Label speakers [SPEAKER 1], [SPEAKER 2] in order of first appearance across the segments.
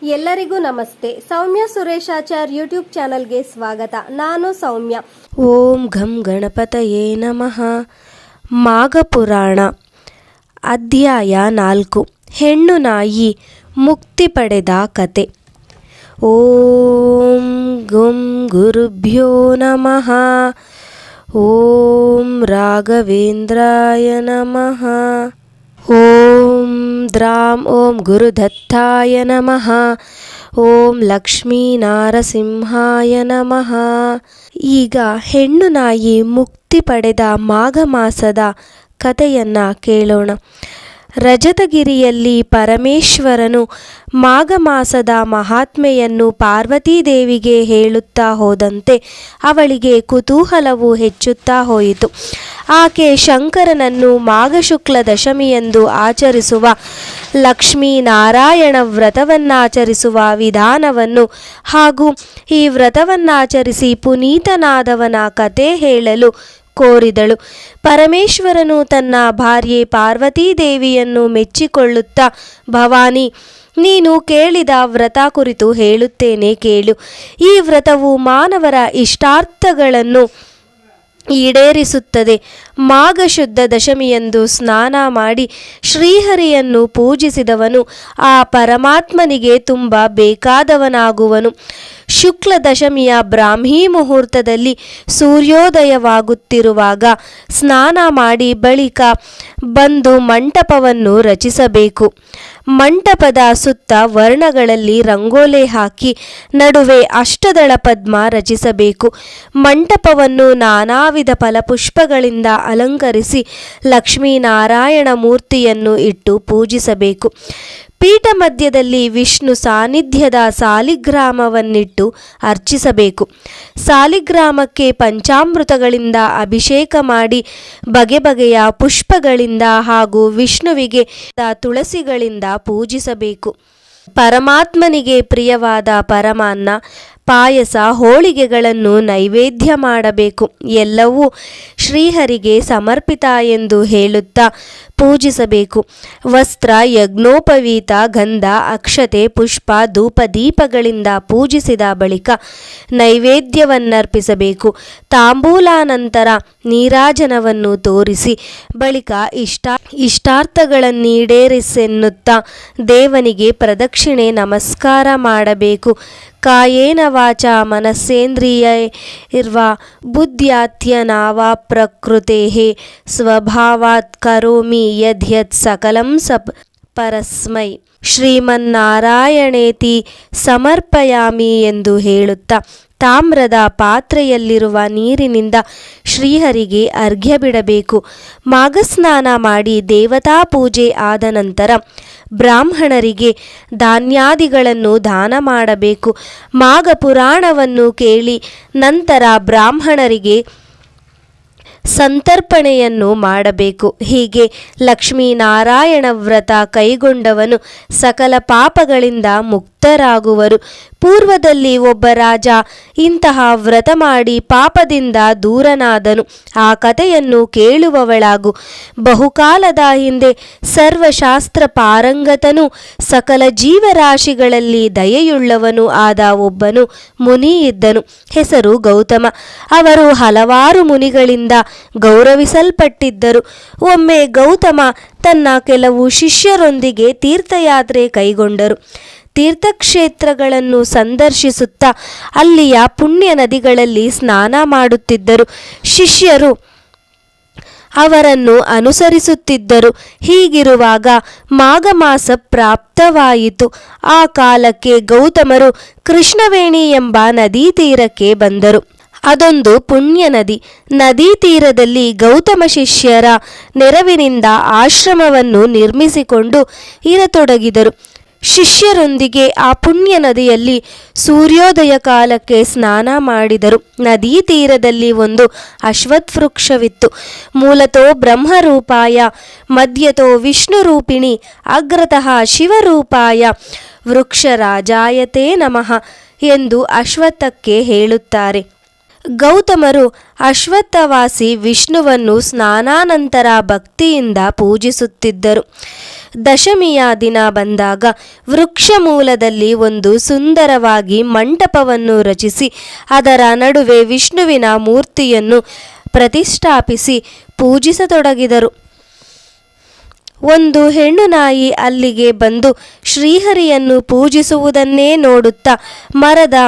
[SPEAKER 1] ಎಲ್ಲರಿಗೂ ನಮಸ್ತೆ. ಸೌಮ್ಯ ಸುರೇಶಾಚಾರ್ ಯೂಟ್ಯೂಬ್ ಚಾನಲ್ಗೆ ಸ್ವಾಗತ. ನಾನು ಸೌಮ್ಯ.
[SPEAKER 2] ಓಂ ಘಂ ಗಣಪತಯೇ ನಮಃ. ಮಾಘಪುರಾಣ ಅಧ್ಯಾಯ 4. ಹೆಣ್ಣು ನಾಯಿ ಮುಕ್ತಿ ಪಡೆದ ಕತೆ. ಓಂ ಗುಂ ಗುರುಭ್ಯೋ ನಮಃ. ಓಂ ರಾಘವೇಂದ್ರಾಯ ನಮಃ. ಓಂ ದ್ರಾಂ ಓಂ ಗುರುದತ್ತಾಯ ನಮಃ. ಓಂ ಲಕ್ಷ್ಮೀನಾರಸಿಂಹಾಯ ನಮಃ. ಈಗ ಹೆಣ್ಣು ನಾಯಿ ಮುಕ್ತಿ ಪಡೆದ ಮಾಘ ಮಾಸದ ಕಥೆಯನ್ನ ಕೇಳೋಣ. ರಜತಗಿರಿಯಲ್ಲಿ ಪರಮೇಶ್ವರನು ಮಾಘ ಮಾಸದ ಮಹಾತ್ಮೆಯನ್ನು ಪಾರ್ವತೀದೇವಿಗೆ ಹೇಳುತ್ತಾ ಹೋದಂತೆ ಅವಳಿಗೆ ಕುತೂಹಲವು ಹೆಚ್ಚುತ್ತಾ ಹೋಯಿತು. ಆಕೆ ಶಂಕರನನ್ನು ಮಾಘ ಶುಕ್ಲ ದಶಮಿಯಂದು ಆಚರಿಸುವ ಲಕ್ಷ್ಮೀನಾರಾಯಣ ವ್ರತವನ್ನಾಚರಿಸುವ ವಿಧಾನವನ್ನು ಹಾಗೂ ಈ ವ್ರತವನ್ನಾಚರಿಸಿ ಪುನೀತನಾದವನ ಕತೆ ಹೇಳಲು ಕೋರಿದಳು. ಪರಮೇಶ್ವರನು ತನ್ನ ಭಾರ್ಯೆ ಪಾರ್ವತೀದೇವಿಯನ್ನು ಮೆಚ್ಚಿಕೊಳ್ಳುತ್ತಾ, ಭವಾನಿ, ನೀನು ಕೇಳಿದ ವ್ರತ ಕುರಿತು ಹೇಳುತ್ತೇನೆ ಕೇಳು. ಈ ವ್ರತವು ಮಾನವರ ಇಷ್ಟಾರ್ಥಗಳನ್ನು ಈಡೇರಿಸುತ್ತದೆ. ಮಾಘ ಶುದ್ಧ ದಶಮಿಯಂದು ಸ್ನಾನ ಮಾಡಿ ಶ್ರೀಹರಿಯನ್ನು ಪೂಜಿಸಿದವನು ಆ ಪರಮಾತ್ಮನಿಗೆ ತುಂಬ ಬೇಕಾದವನಾಗುವನು. ಶುಕ್ಲ ದಶಮಿಯ ಬ್ರಾಹ್ಮೀ ಮುಹೂರ್ತದಲ್ಲಿ ಸೂರ್ಯೋದಯವಾಗುತ್ತಿರುವಾಗ ಸ್ನಾನ ಮಾಡಿ ಬಳಿಕ ಬಂದು ಮಂಟಪವನ್ನು ರಚಿಸಬೇಕು. ಮಂಟಪದ ಸುತ್ತ ವರ್ಣಗಳಲ್ಲಿ ರಂಗೋಲೆ ಹಾಕಿ ನಡುವೆ ಅಷ್ಟದಳ ಪದ್ಮ ರಚಿಸಬೇಕು. ಮಂಟಪವನ್ನು ನಾನಾ ವಿಧ ಫಲಪುಷ್ಪಗಳಿಂದ ಅಲಂಕರಿಸಿ ಲಕ್ಷ್ಮೀನಾರಾಯಣ ಮೂರ್ತಿಯನ್ನು ಇಟ್ಟು ಪೂಜಿಸಬೇಕು. ಪೀಠ ಮಧ್ಯದಲ್ಲಿ ವಿಷ್ಣು ಸಾನ್ನಿಧ್ಯದ ಸಾಲಿಗ್ರಾಮವನ್ನಿಟ್ಟು ಅರ್ಚಿಸಬೇಕು. ಸಾಲಿಗ್ರಾಮಕ್ಕೆ ಪಂಚಾಮೃತಗಳಿಂದ ಅಭಿಷೇಕ ಮಾಡಿ ಬಗೆ ಬಗೆಯ ಪುಷ್ಪಗಳಿಂದ ಹಾಗೂ ವಿಷ್ಣುವಿಗೆ ತುಳಸಿಗಳಿಂದ ಪೂಜಿಸಬೇಕು. ಪರಮಾತ್ಮನಿಗೆ ಪ್ರಿಯವಾದ ಪರಮಾನ್ನ, ಪಾಯಸ, ಹೋಳಿಗೆಗಳನ್ನು ನೈವೇದ್ಯ ಮಾಡಬೇಕು. ಎಲ್ಲವೂ ಶ್ರೀಹರಿಗೆ ಸಮರ್ಪಿತ ಎಂದು ಹೇಳುತ್ತಾ ಪೂಜಿಸಬೇಕು. ವಸ್ತ್ರ, ಯಜ್ಞೋಪವೀತ, ಗಂಧ, ಅಕ್ಷತೆ, ಪುಷ್ಪ, ಧೂಪ, ದೀಪಗಳಿಂದ ಪೂಜಿಸಿದ ಬಳಿಕ ನೈವೇದ್ಯವನ್ನರ್ಪಿಸಬೇಕು. ತಾಂಬೂಲಾನಂತರ ನೀರಾಜನವನ್ನು ತೋರಿಸಿ ಬಳಿಕ ಇಷ್ಟಾರ್ಥಗಳನ್ನೀಡೇರಿಸೆನ್ನುತ್ತಾ ದೇವನಿಗೆ ಪ್ರದಕ್ಷಿಣೆ ನಮಸ್ಕಾರ ಮಾಡಬೇಕು. ಕಾಯೇನ ವಾಚ ಮನಸ್ಸೇಂದ್ರಿಯೈರ್ವಾ ಬುದ್ಧ್ಯಾತ್ಮನಾ ಪ್ರಕೃತೇಃ ಸ್ವಭಾವಾತ್ ಕರೋಮಿ ಯದ್ಯತ್ ಸಕಲಂ ಪರಸ್ಮೈ ಶ್ರೀಮನ್ನಾರಾಯಣೇತಿ ಸಮರ್ಪಯಾಮಿ ಎಂದು ಹೇಳುತ್ತಾ ತಾಮ್ರದ ಪಾತ್ರೆಯಲ್ಲಿರುವ ನೀರಿನಿಂದ ಶ್ರೀಹರಿಗೆ ಅರ್ಘ್ಯ ಬಿಡಬೇಕು. ಮಾಘಸ್ನಾನ ಮಾಡಿ ದೇವತಾ ಪೂಜೆ ಆದ ನಂತರ ಬ್ರಾಹ್ಮಣರಿಗೆ ಧಾನ್ಯಾದಿಗಳನ್ನು ದಾನ ಮಾಡಬೇಕು. ಮಾಘ ಪುರಾಣವನ್ನು ಕೇಳಿ ನಂತರ ಬ್ರಾಹ್ಮಣರಿಗೆ ಸಂತರ್ಪಣೆಯನ್ನು ಮಾಡಬೇಕು. ಹೀಗೆ ಲಕ್ಷ್ಮೀನಾರಾಯಣ ವ್ರತ ಕೈಗೊಂಡವನು ಸಕಲ ಪಾಪಗಳಿಂದ ಮುಕ್ತರಾಗುವರು. ಪೂರ್ವದಲ್ಲಿ ಒಬ್ಬ ರಾಜ ಇಂತಹ ವ್ರತ ಮಾಡಿ ಪಾಪದಿಂದ ದೂರನಾದನು. ಆ ಕಥೆಯನ್ನು ಕೇಳುವವಳಾಗು. ಬಹುಕಾಲದ ಹಿಂದೆ ಸರ್ವಶಾಸ್ತ್ರ ಪಾರಂಗತನು ಸಕಲ ಜೀವರಾಶಿಗಳಲ್ಲಿ ದಯೆಯುಳ್ಳವನು ಆದ ಒಬ್ಬನು ಮುನಿ ಇದ್ದನು. ಹೆಸರು ಗೌತಮ. ಅವರು ಹಲವಾರು ಮುನಿಗಳಿಂದ ಗೌರವಿಸಲ್ಪಟ್ಟಿದ್ದರು. ಒಮ್ಮೆ ಗೌತಮ ತನ್ನ ಕೆಲವು ಶಿಷ್ಯರೊಂದಿಗೆ ತೀರ್ಥಯಾತ್ರೆ ಕೈಗೊಂಡರು. ತೀರ್ಥಕ್ಷೇತ್ರಗಳನ್ನು ಸಂದರ್ಶಿಸುತ್ತಾ ಅಲ್ಲಿಯ ಪುಣ್ಯ ನದಿಗಳಲ್ಲಿ ಸ್ನಾನ ಮಾಡುತ್ತಿದ್ದರು. ಶಿಷ್ಯರು ಅವರನ್ನು ಅನುಸರಿಸುತ್ತಿದ್ದರು. ಹೀಗಿರುವಾಗ ಮಾಘ ಮಾಸ ಪ್ರಾಪ್ತವಾಯಿತು. ಆ ಕಾಲಕ್ಕೆ ಗೌತಮರು ಕೃಷ್ಣವೇಣಿ ಎಂಬ ನದಿ ತೀರಕ್ಕೆ ಬಂದರು. ಅದೊಂದು ಪುಣ್ಯ ನದಿ. ನದಿ ತೀರದಲ್ಲಿ ಗೌತಮ ಶಿಷ್ಯರ ನೆರವಿನಿಂದ ಆಶ್ರಮವನ್ನು ನಿರ್ಮಿಸಿಕೊಂಡು ಇರತೊಡಗಿದರು. ಶಿಷ್ಯರೊಂದಿಗೆ ಆ ಪುಣ್ಯ ನದಿಯಲ್ಲಿ ಸೂರ್ಯೋದಯ ಕಾಲಕ್ಕೆ ಸ್ನಾನ ಮಾಡಿದರು. ನದೀ ತೀರದಲ್ಲಿ ಒಂದು ಅಶ್ವತ್ಥ ವೃಕ್ಷವಿತ್ತು. ಮೂಲತೋ ಬ್ರಹ್ಮರೂಪಾಯ, ಮಧ್ಯತೋ ವಿಷ್ಣುರೂಪಿಣಿ, ಅಗ್ರತಃ ಶಿವರೂಪಾಯ ವೃಕ್ಷರಾಜಾಯತೆ ನಮಃ ಎಂದು ಅಶ್ವತ್ಥಕ್ಕೆ ಹೇಳುತ್ತಾರೆ. ಗೌತಮರು ಅಶ್ವತ್ಥವಾಸಿ ವಿಷ್ಣುವನ್ನು ಸ್ನಾನಾನಂತರ ಭಕ್ತಿಯಿಂದ ಪೂಜಿಸುತ್ತಿದ್ದರು. ದಶಮಿಯ ದಿನ ಬಂದಾಗ ವೃಕ್ಷ ಮೂಲದಲ್ಲಿ ಒಂದು ಸುಂದರವಾಗಿ ಮಂಟಪವನ್ನು ರಚಿಸಿ ಅದರ ನಡುವೆ ವಿಷ್ಣುವಿನ ಮೂರ್ತಿಯನ್ನು ಪ್ರತಿಷ್ಠಾಪಿಸಿ ಪೂಜಿಸತೊಡಗಿದರು. ಒಂದು ಹೆಣ್ಣು ನಾಯಿ ಅಲ್ಲಿಗೆ ಬಂದು ಶ್ರೀಹರಿಯನ್ನು ಪೂಜಿಸುವುದನ್ನೇ ನೋಡುತ್ತಾ ಮರದ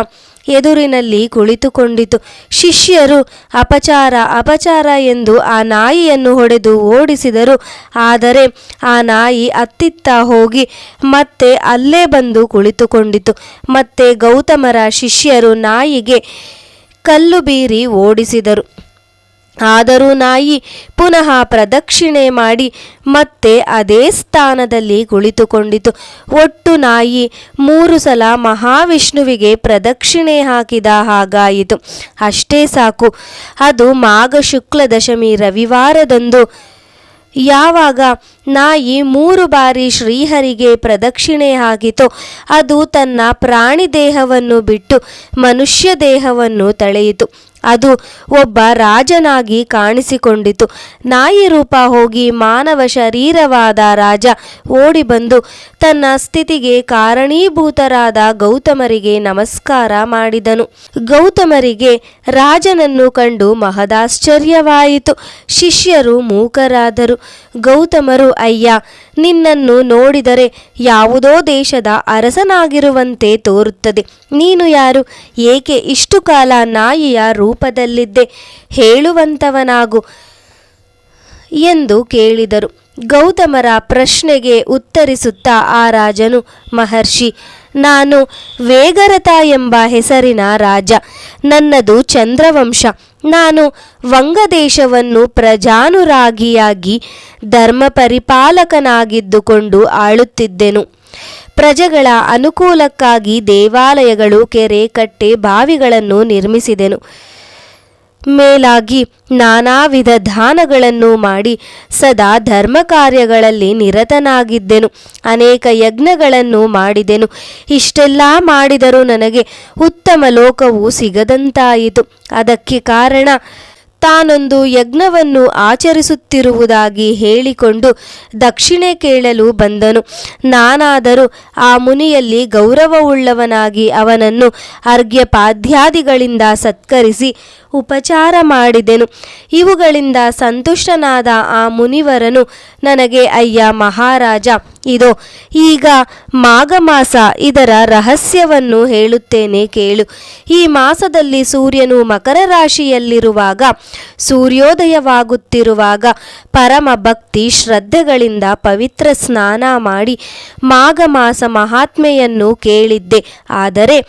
[SPEAKER 2] ಎದುರಿನಲ್ಲಿ ಕುಳಿತುಕೊಂಡಿತು. ಶಿಷ್ಯರು ಅಪಚಾರ ಎಂದು ಆ ನಾಯಿಯನ್ನು ಹೊಡೆದು ಓಡಿಸಿದರು. ಆದರೆ ಆ ನಾಯಿ ಅತ್ತಿತ್ತ ಹೋಗಿ ಮತ್ತೆ ಅಲ್ಲೇ ಬಂದು ಕುಳಿತುಕೊಂಡಿತು. ಮತ್ತೆ ಗೌತಮರ ಶಿಷ್ಯರು ನಾಯಿಗೆ ಕಲ್ಲು ಬೀರಿ ಓಡಿಸಿದರು. ಆದರೂ ನಾಯಿ ಪುನಃ ಪ್ರದಕ್ಷಿಣೆ ಮಾಡಿ ಮತ್ತೆ ಅದೇ ಸ್ಥಾನದಲ್ಲಿ ಕುಳಿತುಕೊಂಡಿತು. ಒಟ್ಟು ನಾಯಿ 3 ಸಲ ಮಹಾವಿಷ್ಣುವಿಗೆ ಪ್ರದಕ್ಷಿಣೆ ಹಾಕಿದ ಹಾಗಾಯಿತು. ಅಷ್ಟೇ ಸಾಕು. ಅದು ಮಾಘ ಶುಕ್ಲ ದಶಮಿ ರವಿವಾರದಂದು ಯಾವಾಗ ನಾಯಿ 3 ಬಾರಿ ಶ್ರೀಹರಿಗೆ ಪ್ರದಕ್ಷಿಣೆ ಹಾಕಿತೋ ಅದು ತನ್ನ ಪ್ರಾಣಿ ದೇಹವನ್ನು ಬಿಟ್ಟು ಮನುಷ್ಯ ದೇಹವನ್ನು ತಳೆಯಿತು. ಅದು ಒಬ್ಬ ರಾಜನಾಗಿ ಕಾಣಿಸಿಕೊಂಡಿತು. ನಾಯಿ ರೂಪ ಹೋಗಿ ಮಾನವ ಶರೀರವಾದ ರಾಜ ಓಡಿ ಬಂದು ತನ್ನ ಸ್ಥಿತಿಗೆ ಕಾರಣೀಭೂತರಾದ ಗೌತಮರಿಗೆ ನಮಸ್ಕಾರ ಮಾಡಿದನು. ಗೌತಮರಿಗೆ ರಾಜನನ್ನು ಕಂಡು ಮಹದಾಶ್ಚರ್ಯವಾಯಿತು. ಶಿಷ್ಯರು ಮೂಕರಾದರು. ಗೌತಮರು, ಅಯ್ಯ, ನಿನ್ನನ್ನು ನೋಡಿದರೆ ಯಾವುದೋ ದೇಶದ ಅರಸನಾಗಿರುವಂತೆ ತೋರುತ್ತದೆ. ನೀನು ಯಾರು? ಏಕೆ ಇಷ್ಟು ಕಾಲ ನಾಯಿಯ ರೂಪದಲ್ಲಿದ್ದೆ? ಹೇಳುವಂತವನಾಗು ಎಂದು ಕೇಳಿದರು. ಗೌತಮರ ಪ್ರಶ್ನೆಗೆ ಉತ್ತರಿಸುತ್ತಾ ಆ ರಾಜನು, ಮಹರ್ಷಿ, ನಾನು ವೇಗರಥ ಎಂಬ ಹೆಸರಿನ ರಾಜ. ನನ್ನದು ಚಂದ್ರವಂಶ. ನಾನು ವಂಗದೇಶವನ್ನು ಪ್ರಜಾನುರಾಗಿಯಾಗಿ ಧರ್ಮ ಪರಿಪಾಲಕನಾಗಿದ್ದುಕೊಂಡು ಆಳುತ್ತಿದ್ದೆನು. ಪ್ರಜೆಗಳ ಅನುಕೂಲಕ್ಕಾಗಿ ದೇವಾಲಯಗಳು, ಕೆರೆ, ಕಟ್ಟೆ, ಬಾವಿಗಳನ್ನು ನಿರ್ಮಿಸಿದೆನು. ಮೇಲಾಗಿ ನಾನಾ ವಿಧ ದಾನಗಳನ್ನು ಮಾಡಿ ಸದಾ ಧರ್ಮ ಕಾರ್ಯಗಳಲ್ಲಿ ನಿರತನಾಗಿದ್ದೆನು. ಅನೇಕ ಯಜ್ಞಗಳನ್ನು ಮಾಡಿದೆನು. ಇಷ್ಟೆಲ್ಲ ಮಾಡಿದರೂ ನನಗೆ ಉತ್ತಮ ಲೋಕವು ಸಿಗದಂತಾಯಿತು. ಅದಕ್ಕೆ ಕಾರಣ ತಾನೊಂದು ಯಜ್ಞವನ್ನು ಆಚರಿಸುತ್ತಿರುವುದಾಗಿ ಹೇಳಿಕೊಂಡು ದಕ್ಷಿಣೆ ಕೇಳಲು ಬಂದನು. ನಾನಾದರೂ ಆ ಮುನಿಯಲ್ಲಿ ಗೌರವವುಳ್ಳವನಾಗಿ ಅವನನ್ನು ಅರ್ಘ್ಯಪಾದ್ಯಾದಿಗಳಿಂದ ಸತ್ಕರಿಸಿ ಉಪಚಾರ ಮಾಡಿದೆನು. ಇವುಗಳಿಂದ ಸಂತುಷ್ಟನಾದ ಆ ಮುನಿವರನು ನನಗೆ, ಅಯ್ಯ ಮಹಾರಾಜ, ಇದೋ ಈಗ ಮಾಘ ಮಾಸ, ಇದರ ರಹಸ್ಯವನ್ನು ಹೇಳುತ್ತೇನೆ ಕೇಳು. ಈ ಮಾಸದಲ್ಲಿ ಸೂರ್ಯನು ಮಕರ ರಾಶಿಯಲ್ಲಿರುವಾಗ, ಸೂರ್ಯೋದಯವಾಗುತ್ತಿರುವಾಗ ಪರಮ ಭಕ್ತಿ ಶ್ರದ್ಧೆಗಳಿಂದ ಪವಿತ್ರ ಸ್ನಾನ ಮಾಡಿ ಮಾಘ ಮಾಸ ಮಹಾತ್ಮೆಯನ್ನು ಕೇಳಿದ್ದೆ. ಆದರೆ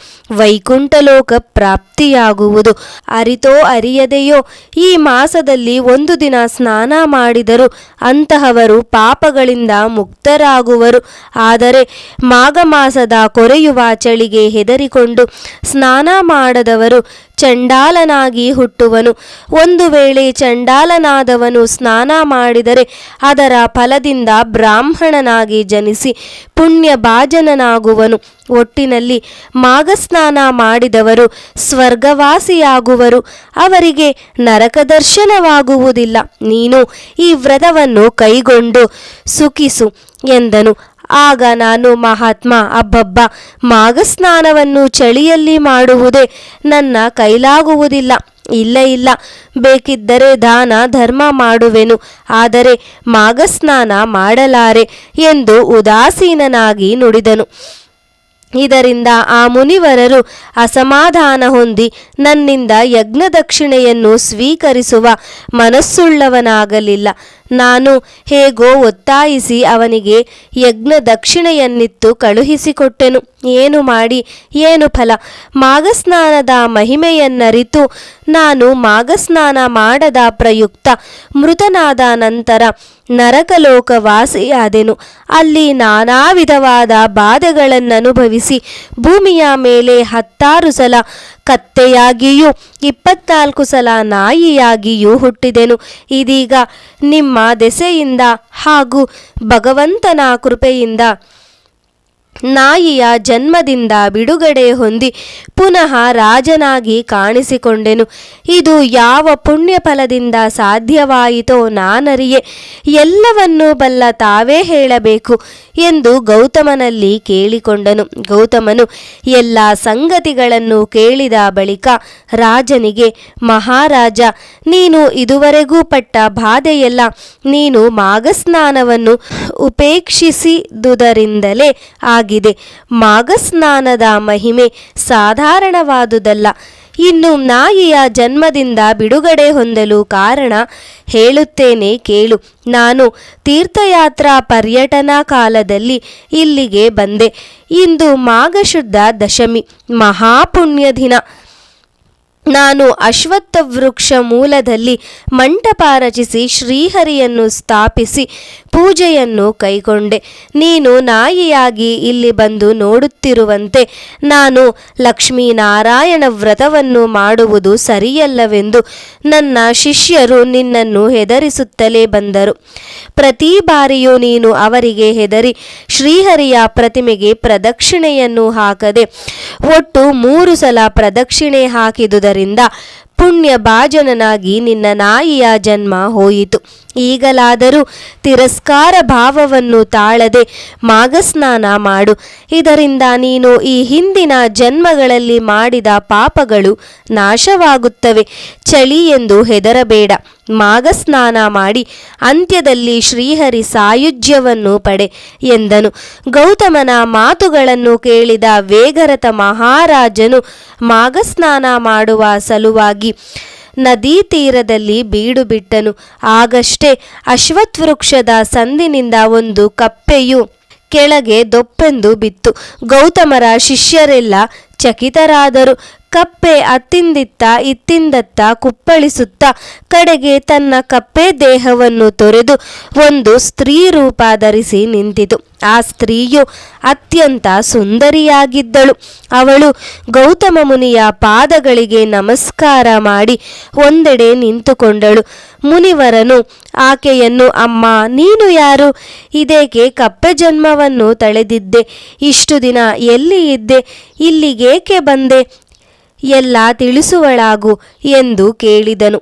[SPEAKER 2] ವೈಕುಂಠಲೋಕ ಪ್ರಾಪ್ತಿಯಾಗುವುದು. ಅರಿತೋ ಅರಿಯದೆಯೋ ಈ ಮಾಸದಲ್ಲಿ ಒಂದು ದಿನ ಸ್ನಾನ ಮಾಡಿದರೂ ಅಂತಹವರು ಪಾಪಗಳಿಂದ ಮುಕ್ತರಾಗುವರು. ಆದರೆ ಮಾಘ ಮಾಸದ ಕೊರೆಯುವ ಚಳಿಗೆ ಹೆದರಿಕೊಂಡು ಸ್ನಾನ ಮಾಡದವರು ಚಂಡಾಲನಾಗಿ ಹುಟ್ಟುವನು. ಒಂದು ವೇಳೆ ಚಂಡಾಲನಾದವನು ಸ್ನಾನ ಮಾಡಿದರೆ ಅದರ ಫಲದಿಂದ ಬ್ರಾಹ್ಮಣನಾಗಿ ಜನಿಸಿ ಪುಣ್ಯ ಭಾಜನನಾಗುವನು. ಒಟ್ಟಿನಲ್ಲಿ ಮಾಘಸ್ನಾನ ಮಾಡಿದವರು ಸ್ವರ್ಗವಾಸಿಯಾಗುವರು. ಅವರಿಗೆ ನರಕ ದರ್ಶನವಾಗುವುದಿಲ್ಲ. ನೀನು ಈ ವ್ರತವನ್ನು ಕೈಗೊಂಡು ಸುಖಿಸು ಎಂದನು. ಆಗ ನಾನು, ಮಹಾತ್ಮ, ಅಬ್ಬಬ್ಬ, ಮಾಘಸ್ನಾನವನ್ನು ಚಳಿಯಲ್ಲಿ ಮಾಡುವುದೇ ನನ್ನ ಕೈಲಾಗುವುದಿಲ್ಲ. ಇಲ್ಲ, ಬೇಕಿದ್ದರೆ ದಾನ ಧರ್ಮ ಮಾಡುವೆನು, ಆದರೆ ಮಾಘಸ್ನಾನ ಮಾಡಲಾರೆ ಎಂದು ಉದಾಸೀನನಾಗಿ ನುಡಿದನು. ಇದರಿಂದ ಆ ಮುನಿವರರು ಅಸಮಾಧಾನ ಹೊಂದಿ ನನ್ನಿಂದ ಯಜ್ಞ ದಕ್ಷಿಣೆಯನ್ನು ಸ್ವೀಕರಿಸುವ ಮನಸ್ಸುಳ್ಳವನಾಗಲಿಲ್ಲ. ನಾನು ಹೇಗೋ ಒತ್ತಾಯಿಸಿ ಅವನಿಗೆ ಯಜ್ಞ ದಕ್ಷಿಣೆಯನ್ನಿತ್ತು ಕಳುಹಿಸಿಕೊಟ್ಟೆನು. ಏನು ಮಾಡಿ ಏನು ಫಲ? ಮಾಘಸ್ನಾನದ ಮಹಿಮೆಯನ್ನರಿತು ನಾನು ಮಾಘಸ್ನಾನ ಮಾಡದ ಪ್ರಯುಕ್ತ ಮೃತನಾದ ನಂತರ ನರಕಲೋಕವಾಸಿಯಾದೆನು. ಅಲ್ಲಿ ನಾನಾ ವಿಧವಾದ ಬಾಧೆಗಳನ್ನನುಭವಿಸಿ ಭೂಮಿಯ ಮೇಲೆ 16 ಸಲ ಕತ್ತೆಯಾಗಿಯೂ 24 ಸಲ ನಾಯಿಯಾಗಿಯೂ ಹುಟ್ಟಿದೆನು. ಇದೀಗ ನಿಮ್ಮ ದೆಸೆಯಿಂದ ಹಾಗೂ ಭಗವಂತನ ಕೃಪೆಯಿಂದ ನಾಯಿಯ ಜನ್ಮದಿಂದ ಬಿಡುಗಡೆ ಹೊಂದಿ ಪುನಃ ರಾಜನಾಗಿ ಕಾಣಿಸಿಕೊಂಡೆನು. ಇದು ಯಾವ ಪುಣ್ಯ ಫಲದಿಂದ ಸಾಧ್ಯವಾಯಿತೋ ನಾನರಿಯೆ. ಎಲ್ಲವನ್ನೂ ಬಲ್ಲ ತಾವೇ ಹೇಳಬೇಕು ಎಂದು ಗೌತಮನಲ್ಲಿ ಕೇಳಿಕೊಂಡನು. ಗೌತಮನು ಎಲ್ಲ ಸಂಗತಿಗಳನ್ನು ಕೇಳಿದ ಬಳಿಕ ರಾಜನಿಗೆ, ಮಹಾರಾಜ, ನೀನು ಇದುವರೆಗೂ ಪಟ್ಟ ಬಾಧೆಯೆಲ್ಲ ನೀನು ಮಾಘಸ್ನಾನವನ್ನು ಉಪೇಕ್ಷಿಸಿದುದರಿಂದಲೇ ಆಗಿದೆ. ಮಾಘಸ್ನಾನದ ಮಹಿಮೆ ಸಾಧಾರಣವಾದುದಲ್ಲ. ಇನ್ನು ನಾಯಿಯ ಜನ್ಮದಿಂದ ಬಿಡುಗಡೆ ಹೊಂದಲು ಕಾರಣ ಹೇಳುತ್ತೇನೆ ಕೇಳು. ನಾನು ತೀರ್ಥಯಾತ್ರಾ ಪರ್ಯಟನಾ ಕಾಲದಲ್ಲಿ ಇಲ್ಲಿಗೆ ಬಂದೆ. ಇಂದು ಮಾಘಶುದ್ಧ ದಶಮಿ, ಮಹಾಪುಣ್ಯ ದಿನ. ನಾನು ಅಶ್ವತ್ಥ ವೃಕ್ಷ ಮೂಲದಲ್ಲಿ ಮಂಟಪ ರಚಿಸಿ ಶ್ರೀಹರಿಯನ್ನು ಸ್ಥಾಪಿಸಿ ಪೂಜೆಯನ್ನು ಕೈಗೊಂಡೆ. ನೀನು ನಾಯಿಯಾಗಿ ಇಲ್ಲಿ ಬಂದು ನೋಡುತ್ತಿರುವಂತೆ ನಾನು ಲಕ್ಷ್ಮೀನಾರಾಯಣ ವ್ರತವನ್ನು ಮಾಡುವುದು ಸರಿಯಲ್ಲವೆಂದು ನನ್ನ ಶಿಷ್ಯರು ನಿನ್ನನ್ನು ಹೆದರಿಸುತ್ತಲೇ ಬಂದರು. ಪ್ರತಿ ಬಾರಿಯೂ ನೀನು ಅವರಿಗೆ ಹೆದರಿ ಶ್ರೀಹರಿಯ ಪ್ರತಿಮೆಗೆ ಪ್ರದಕ್ಷಿಣೆಯನ್ನು ಹಾಕದೆ ಒಟ್ಟು 3 ಸಲ ಪ್ರದಕ್ಷಿಣೆ ಹಾಕಿದುದರಿಂದ ಪುಣ್ಯ ಭಾಜನನಾಗಿ ನಿನ್ನ ನಾಯಿಯ ಜನ್ಮ ಹೋಯಿತು. ಈಗಲಾದರೂ ತಿರಸ್ಕಾರ ಭಾವವನ್ನು ತಾಳದೆ ಮಾಘಸ್ನಾನ ಮಾಡು. ಇದರಿಂದ ನೀನು ಈ ಹಿಂದಿನ ಜನ್ಮಗಳಲ್ಲಿ ಮಾಡಿದ ಪಾಪಗಳು ನಾಶವಾಗುತ್ತವೆ. ಚಳಿ ಎಂದು ಹೆದರಬೇಡ. ಮಾಘಸ್ನಾನ ಮಾಡಿ ಅಂತ್ಯದಲ್ಲಿ ಶ್ರೀಹರಿ ಸಾಯುಜ್ಯವನ್ನು ಪಡೆ ಎಂದನು. ಗೌತಮನ ಮಾತುಗಳನ್ನು ಕೇಳಿದ ವೇಗರಥ ಮಹಾರಾಜನು ಮಾಘಸ್ನಾನ ಮಾಡುವ ಸಲುವಾಗಿ ನದಿ ತೀರದಲ್ಲಿ ಬೀಡು ಬಿಟ್ಟನು. ಆಗಷ್ಟೇ ಅಶ್ವತ್ಥವೃಕ್ಷದ ಸಂದಿನಿಂದ ಒಂದು ಕಪ್ಪೆಯು ಕೆಳಗೆ ದೊಪ್ಪೆಂದು ಬಿತ್ತು. ಗೌತಮರ ಶಿಷ್ಯರೆಲ್ಲ ಚಕಿತರಾದರು. ಕಪ್ಪೆ ಅತ್ತಿಂದಿತ್ತ ಇತ್ತಿಂದತ್ತ ಕುಪ್ಪಳಿಸುತ್ತಾ ಕಡೆಗೆ ತನ್ನ ಕಪ್ಪೆ ದೇಹವನ್ನು ತೊರೆದು ಒಂದು ಸ್ತ್ರೀ ರೂಪ ಧರಿಸಿ ನಿಂತಿತು. ಆ ಸ್ತ್ರೀಯು ಅತ್ಯಂತ ಸುಂದರಿಯಾಗಿದ್ದಳು. ಅವಳು ಗೌತಮ ಮುನಿಯ ಪಾದಗಳಿಗೆ ನಮಸ್ಕಾರ ಮಾಡಿ ಒಂದೆಡೆ ನಿಂತುಕೊಂಡಳು. ಮುನಿವರನು ಆಕೆಯನ್ನು, ಅಮ್ಮ, ನೀನು ಯಾರು? ಇದೇಕೆ ಕಪ್ಪೆ ಜನ್ಮವನ್ನು ತಳೆದಿದ್ದೆ? ಇಷ್ಟು ದಿನ ಎಲ್ಲಿ ಇದ್ದೆ? ಇಲ್ಲಿಗೇಕೆ ಬಂದೆ? ಎಲ್ಲ ತಿಳಿಸುವಳಾಗು ಎಂದು ಕೇಳಿದನು.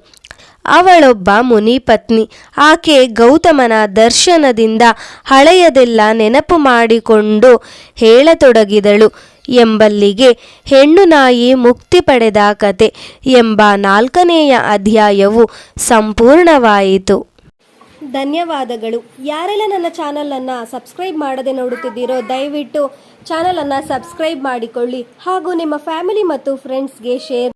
[SPEAKER 2] ಅವಳೊಬ್ಬ ಮುನಿಪತ್ನಿ. ಆಕೆ ಗೌತಮನ ದರ್ಶನದಿಂದ ಹಳೆಯದೆಲ್ಲ ನೆನಪು ಮಾಡಿಕೊಂಡು ಹೇಳತೊಡಗಿದಳು. ಎಂಬಲ್ಲಿಗೆ ಹೆಣ್ಣು ನಾಯಿ ಮುಕ್ತಿ ಪಡೆದ ಕತೆ ಎಂಬ 4ನೆಯ ಅಧ್ಯಾಯವು ಸಂಪೂರ್ಣವಾಯಿತು.
[SPEAKER 1] ಧನ್ಯವಾದಗಳು. ಯಾರೆಲ್ಲ ನನ್ನ ಚಾನಲನ್ನು ಸಬ್ಸ್ಕ್ರೈಬ್ ಮಾಡದೆ ನೋಡುತ್ತಿದ್ದೀರೋ ದಯವಿಟ್ಟು ಚಾನಲನ್ನು ಸಬ್ಸ್ಕ್ರೈಬ್ ಮಾಡಿಕೊಳ್ಳಿ ಹಾಗೂ ನಿಮ್ಮ ಫ್ಯಾಮಿಲಿ ಮತ್ತು ಫ್ರೆಂಡ್ಸ್ಗೆ ಶೇರ್